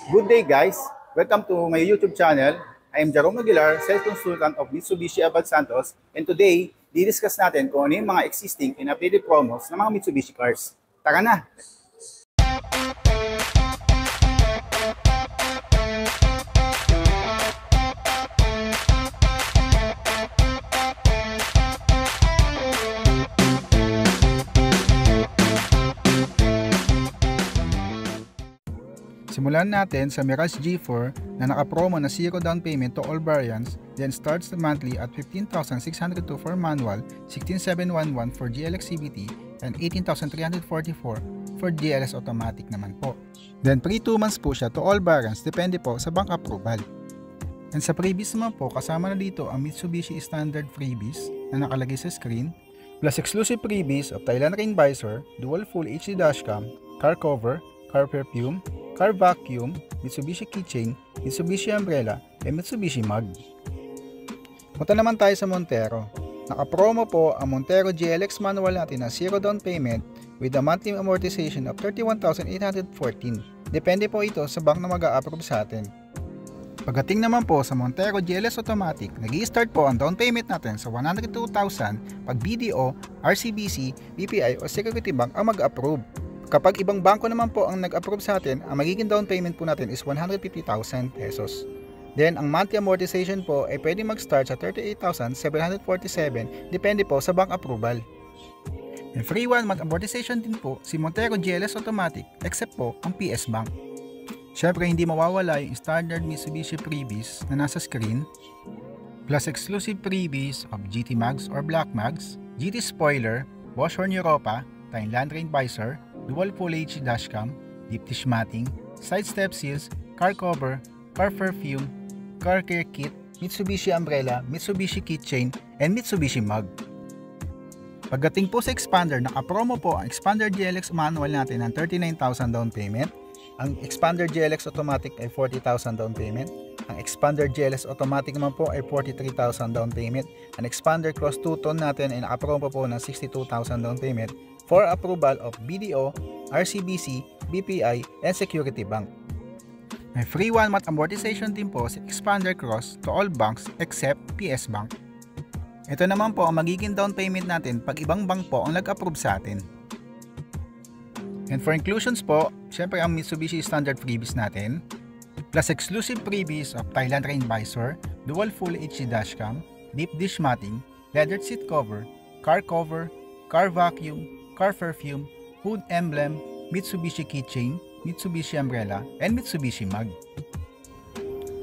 Good day guys! Welcome to my YouTube channel. I am Jerome Aguilar, Sales Consultant of Mitsubishi Abad Santos, and today, didiscuss natin kung ano yung mga existing and updated promos ng mga Mitsubishi cars. Tara na! Simulan natin sa Mirage G4 na naka-promo na 0 down payment to all variants, then starts the monthly at 15,602 for manual, 16,711 for GLX CVT, and 18,344 for GLS automatic naman po. Then pre 2 months po siya to all variants, depende po sa bank approval. And sa freebies naman po, kasama na dito ang Mitsubishi Standard freebies na nakalagay sa screen, plus exclusive freebies of Thailand Rain Visor, Dual Full HD Dashcam, car cover, car perfume, car vacuum, Mitsubishi keychain, Mitsubishi umbrella, and Mitsubishi mug. Punta naman tayo sa Montero. Naka-promo po ang Montero GLX manual natin na 0 down payment with a monthly amortization of 31,814. Depende po ito sa bank na mag-a-approve sa atin. Pagdating naman po sa Montero GLS Automatic, nag-i-start po ang down payment natin sa 102,000 pag BDO, RCBC, BPI o Security Bank ang mag-approve. Kapag ibang bangko naman po ang nag-approve sa atin, ang magiging down payment po natin is 150,000 pesos. Then, ang monthly amortization po ay pwede mag-start sa 38,747 depende po sa bank approval. And free 1 month amortization din po si Montero GLS Automatic except po ang PS Bank. Syempre, hindi mawawala yung standard Mitsubishi freebies na nasa screen, plus exclusive freebies of GT Mags or Black Mags, GT Spoiler, Bosch Horn Europa, Thailand Rain Visor, Dual Full HD Dashcam, Deep Dish Matting, Side Step Seals, Car Cover, Car Perfume, Car Care Kit, Mitsubishi Umbrella, Mitsubishi Keychain, and Mitsubishi Mug. Pagdating po sa Expander, naka-promo po ang Expander GLX manual natin ng 39,000 down payment. Ang Expander GLX Automatic ay 40,000 down payment. Ang Expander GLS Automatic naman po ay 43,000 down payment. Ang Expander Cross 2-Ton natin ay naka-promo po ng 62,000 down payment for approval of BDO, RCBC, BPI, and Security Bank. May free 1 month amortization din po sa Expander Cross to all banks except PS Bank. Ito naman po ang magiging down payment natin pag ibang bank po ang nag-approve sa atin. And for inclusions po, syempre ang Mitsubishi Standard freebies natin, plus exclusive freebies of Thailand Rain Visor, Dual Full HD Dashcam, Deep Dish Matting, Leather Seat Cover, Car Vacuum, Car Perfume, Hood Emblem, Mitsubishi Keychain, Mitsubishi Umbrella, and Mitsubishi Mug.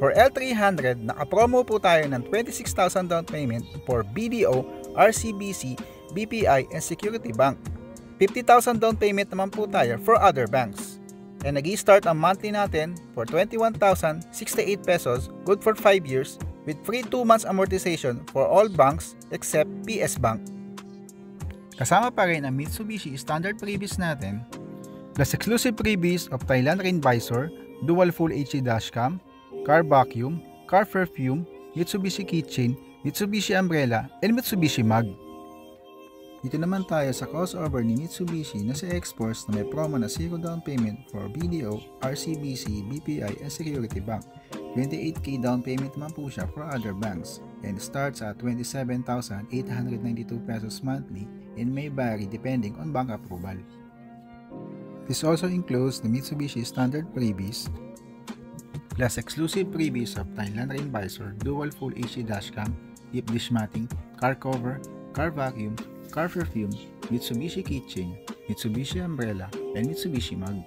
For L300, naka-promo po tayo ng 26,000 down payment for BDO, RCBC, BPI, and Security Bank. 50,000 down payment naman po tayo for other banks. And nag-i-start ang monthly natin for 21,068 pesos, good for 5 years, with free 2 months amortization for all banks except PS Bank. Kasama pa rin ang Mitsubishi Standard freebies natin, plus exclusive freebies of Thailand Rain Visor, Dual Full HD Dashcam, Car Vacuum, Car Perfume, Mitsubishi Keychain, Mitsubishi Umbrella, and Mitsubishi Mug. Dito naman tayo sa crossover ni Mitsubishi na sa X-Force na may promo na 0 down payment for BDO, RCBC, BPI, and Security Bank. 28k down payment naman po siya for other banks and starts at 27,892 pesos monthly and may vary depending on bank approval. This also includes the Mitsubishi Standard freebies, plus exclusive freebies of Thailand Rain Visor, Dual Full HD Dashcam, Deep Dish Matting, Car Cover, Car Vacuum, Car Perfume, Mitsubishi Keychain, Mitsubishi Umbrella, and Mitsubishi Mug.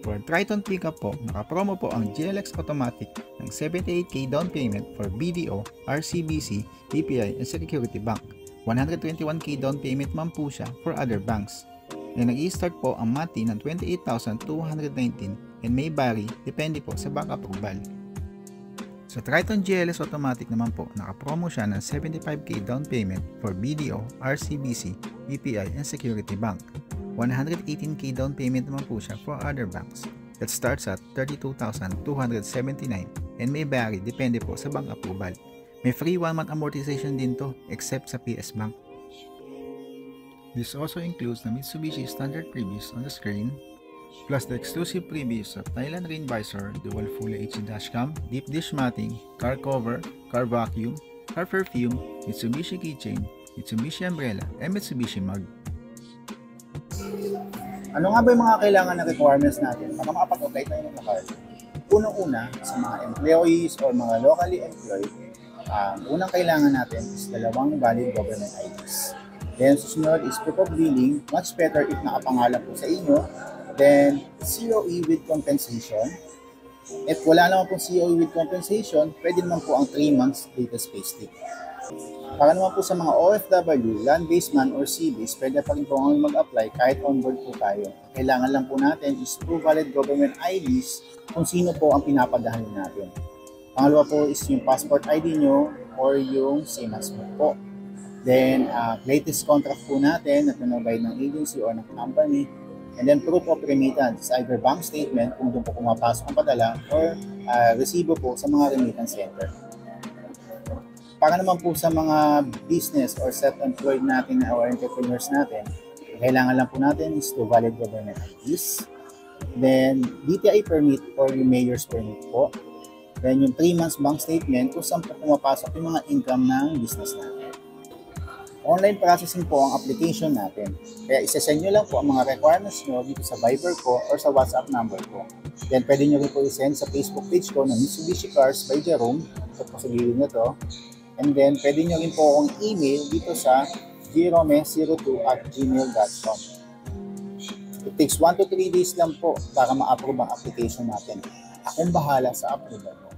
For Triton Pickup po, naka-promo po ang GLX Automatic ng 78k down payment for BDO, RCBC, BPI, and Security Bank. 121k down payment man po siya for other banks. And nag-i-start po ang monthly ng 28,219 and may vary depende po sa bank approval. Sa Triton GLS Automatic naman po, naka-promo siya ng 75k down payment for BDO, RCBC, BPI, and Security Bank. 118k down payment naman po siya for other banks. That starts at 32,279 and may vary depende po sa bank approval. May free 1 month amortization din to except sa PS Bank. This also includes the Mitsubishi Standard freebies on the screen, plus the exclusive freebies of Thailand Rain Visor, Dual Full HD Dashcam, Deep Dish Matting, Car Cover, Car Vacuum, Car Perfume, Mitsubishi Keychain, Mitsubishi Umbrella, and Mitsubishi Mug. Ano nga ba yung mga kailangan na requirements natin para makapag-apply tayo ng card? Unang-una, sa mga employees or mga locally employed, unang kailangan natin is 2 valid government IDs. Then susunod is proof of billing, much better if nakapangalan po sa inyo. Then COE with compensation. If wala naman po COE with compensation, pwede naman po ang 3 months latest payslip. Para naman po sa mga OFW, land-based man or sea-based, pwede pa rin po mag-apply kahit on-board po tayo. Kailangan lang po natin is 2 valid government IDs kung sino po ang pinapadahan natin. Pangalawa po is yung passport ID nyo or yung SIMAS mo po. Then, latest contract po natin na pinrovide ng agency or ng company. And then, proof of remittance, either bank statement kung doon po pumapasok ang padala or resibo po sa mga remittance center. Para naman po sa mga business or self-employed natin or entrepreneurs natin, kailangan lang po natin is 2 valid government IDs. Then, DTI permit or yung mayor's permit po. Then, yung 3 months bank statement kung saan po pumapasok yung mga income ng business natin. Online processing po ang application natin. Kaya isa-send nyo lang po ang mga requirements nyo dito sa Viber ko or sa WhatsApp number ko. Then, pwede nyo rin po i-send sa Facebook page ko na Mitsubishi Cars by Jerome. Ito po sa gilid na to. And then, pwede nyo rin po akong email dito sa jerome02@gmail.com. It takes 1 to 3 days lang po para ma-approve ang application natin. Akong bahala sa approval mo.